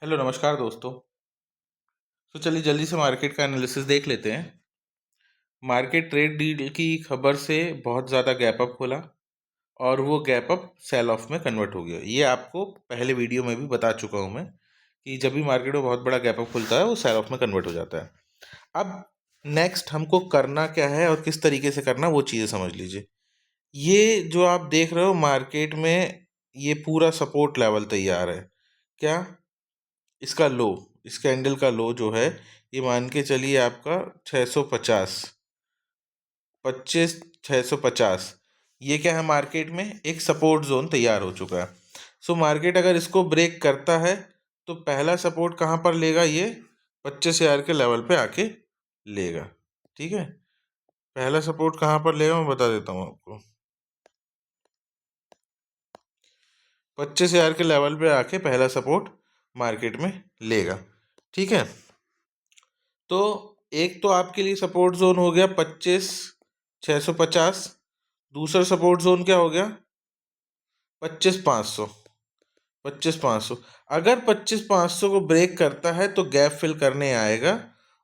Hello नमस्कार दोस्तों। तो चलिए जल्दी से मार्केट का एनालिसिस देख लेते हैं। मार्केट ट्रेड डील की खबर से बहुत ज़्यादा गैप अप खोला और वो गैप अप सेल ऑफ में कन्वर्ट हो गया। ये आपको पहले वीडियो में भी बता चुका हूँ मैं कि जब भी मार्केट में बहुत बड़ा गैप अप खुलता है वो सेल ऑफ में कन्वर्ट हो जाता है। अब नेक्स्ट हमको करना क्या है और किस तरीके से करना वो चीज़ें समझ लीजिए। ये जो आप देख रहे हो मार्केट में, ये पूरा सपोर्ट लेवल तैयार है। क्या इसका लो, इस कैंडल का लो जो है, ये मान के चलिए आपका 650, 650। ये क्या है, मार्केट में एक सपोर्ट जोन तैयार हो चुका है। सो मार्केट अगर इसको ब्रेक करता है तो पहला सपोर्ट कहाँ पर लेगा, ये 25,000 के लेवल पे आके लेगा। ठीक है, पहला सपोर्ट कहाँ पर लेगा मैं बता देता हूँ आपको। 25,000 के लेवल पे आके पहला सपोर्ट मार्केट में लेगा। ठीक है, तो एक तो आपके लिए सपोर्ट जोन हो गया 25,650। दूसरा सपोर्ट जोन क्या हो गया, 25,500। 25,500 अगर 25,500 को ब्रेक करता है तो गैप फिल करने आएगा।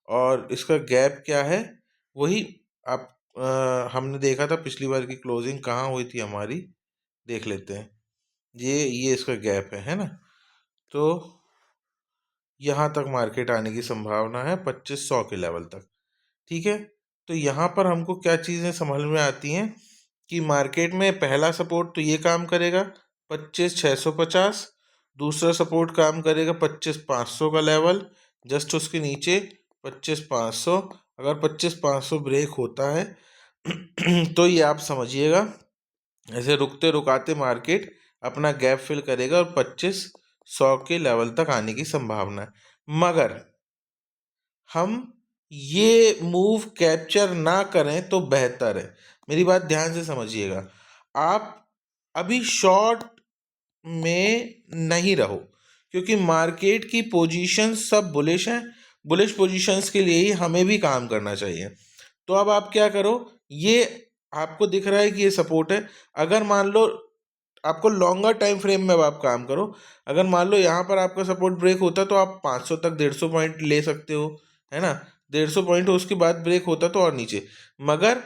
और इसका गैप क्या है, वही आप हमने देखा था पिछली बार की क्लोजिंग कहाँ हुई थी हमारी, देख लेते हैं। ये इसका गैप है ना। तो यहाँ तक मार्केट आने की संभावना है 2500 के लेवल तक। ठीक है, तो यहाँ पर हमको क्या चीज़ें समझ में आती हैं कि मार्केट में पहला सपोर्ट तो ये काम करेगा 25,650। दूसरा सपोर्ट काम करेगा 25,500 का लेवल, जस्ट उसके नीचे 25,500। अगर 25,500 ब्रेक होता है तो ये आप समझिएगा ऐसे रुकते रुकाते मार्केट अपना गैप फिल करेगा और 25,100 के लेवल तक आने की संभावना है। मगर हम ये मूव कैप्चर ना करें तो बेहतर है। मेरी बात ध्यान से समझिएगा। आप अभी शॉर्ट में नहीं रहो, क्योंकि मार्केट की पोजीशन सब बुलिश हैं। बुलिश पोजीशंस के लिए ही हमें भी काम करना चाहिए। तो अब आप क्या करो, ये आपको दिख रहा है कि ये सपोर्ट है। अगर मान लो आपको लॉन्गर टाइम फ्रेम में अब आप काम करो, अगर मान लो यहाँ पर आपका सपोर्ट ब्रेक होता तो आप 500 तक 150 पॉइंट ले सकते हो, है ना। 150 पॉइंट उसके बाद ब्रेक होता तो और नीचे, मगर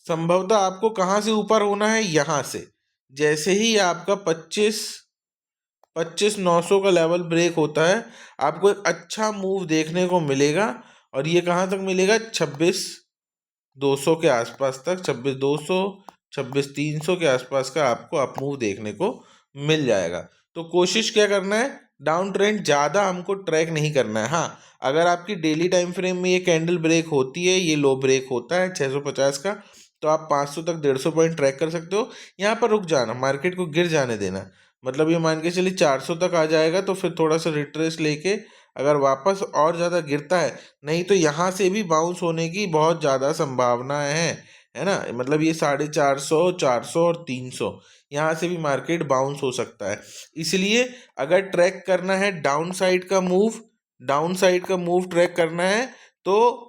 संभवतः आपको कहाँ से ऊपर होना है, यहाँ से। जैसे ही आपका 25,900 का लेवल ब्रेक होता है आपको एक अच्छा मूव देखने को मिलेगा। और ये कहाँ तक मिलेगा, 26,200 के आसपास तक, 26,200, 26,300 के आसपास का आपको अप मूव देखने को मिल जाएगा। तो कोशिश क्या करना है, डाउन ट्रेंड ज़्यादा हमको ट्रैक नहीं करना है। हाँ, अगर आपकी डेली टाइम फ्रेम में ये कैंडल ब्रेक होती है, ये लो ब्रेक होता है 650 का, तो आप 500 तक 150 पॉइंट ट्रैक कर सकते हो। यहाँ पर रुक जाना, मार्केट को गिर जाने देना। मतलब ये मान के चलिए 400 तक आ जाएगा तो फिर थोड़ा सा रिट्रेस लेके अगर वापस और ज़्यादा गिरता है, नहीं तो यहाँ से भी बाउंस होने की बहुत ज़्यादा संभावनाएं हैं, है ना। मतलब ये 450, 400 और 300, यहाँ से भी मार्केट बाउंस हो सकता है। इसलिए अगर ट्रैक करना है डाउन साइड का मूव, डाउन साइड का मूव ट्रैक करना है तो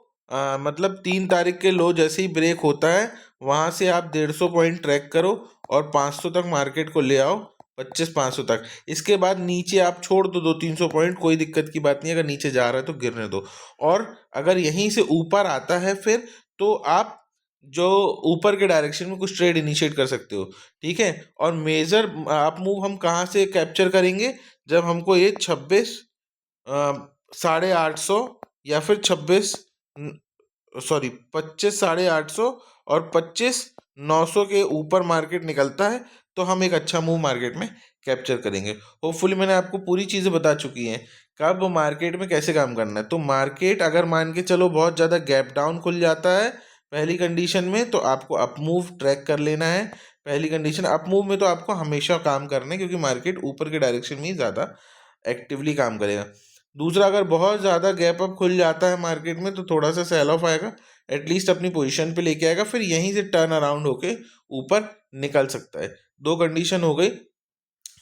मतलब 3 तारीख के लो जैसे ही ब्रेक होता है वहाँ से आप 150 पॉइंट ट्रैक करो और 500 तक मार्केट को ले आओ, 25,500 तक। इसके बाद नीचे आप छोड़ दो 200-300 पॉइंट, कोई दिक्कत की बात नहीं। अगर नीचे जा रहा है तो गिरने दो। और अगर यहीं से ऊपर आता है फिर तो आप जो ऊपर के डायरेक्शन में कुछ ट्रेड इनिशिएट कर सकते हो। ठीक है, और मेजर आप मूव हम कहाँ से कैप्चर करेंगे, जब हमको ये 26,850 या फिर 25,850 और 25,900 के ऊपर मार्केट निकलता है तो हम एक अच्छा मूव मार्केट में कैप्चर करेंगे। होपफुली मैंने आपको पूरी चीज़ें बता चुकी हैं कब मार्केट में कैसे काम करना है। तो मार्केट अगर मान के चलो बहुत ज़्यादा गैप डाउन खुल जाता है पहली कंडीशन में, तो आपको अप मूव ट्रैक कर लेना है। पहली कंडीशन अप मूव में तो आपको हमेशा काम करना है, क्योंकि मार्केट ऊपर के डायरेक्शन में ही ज़्यादा एक्टिवली काम करेगा। दूसरा, अगर बहुत ज़्यादा गैप अप खुल जाता है मार्केट में तो थोड़ा सा सेल ऑफ आएगा, एटलीस्ट अपनी पोजीशन पे लेके आएगा, फिर यहीं से टर्न अराउंड होके ऊपर निकल सकता है। दो कंडीशन हो गई।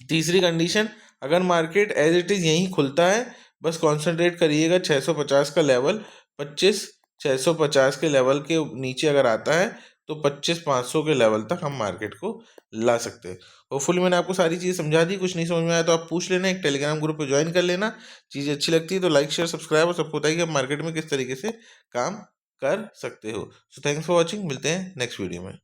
तीसरी कंडीशन, अगर मार्केट एज इट इज़ यहीं खुलता है, बस कॉन्सेंट्रेट करिएगा 650 का लेवल, 25,650 के लेवल के नीचे अगर आता है तो 25,500 के लेवल तक हम मार्केट को ला सकते हैं। होपफुली मैंने आपको सारी चीज़ समझा दी। कुछ नहीं समझ में आया तो आप पूछ लेना, एक टेलीग्राम ग्रुप पे ज्वाइन कर लेना। चीज़ें अच्छी लगती है तो लाइक शेयर सब्सक्राइब, और सबको बताइए कि आप मार्केट में किस तरीके से काम कर सकते हो। सो थैंक्स फॉर वॉचिंग, मिलते हैं नेक्स्ट वीडियो में।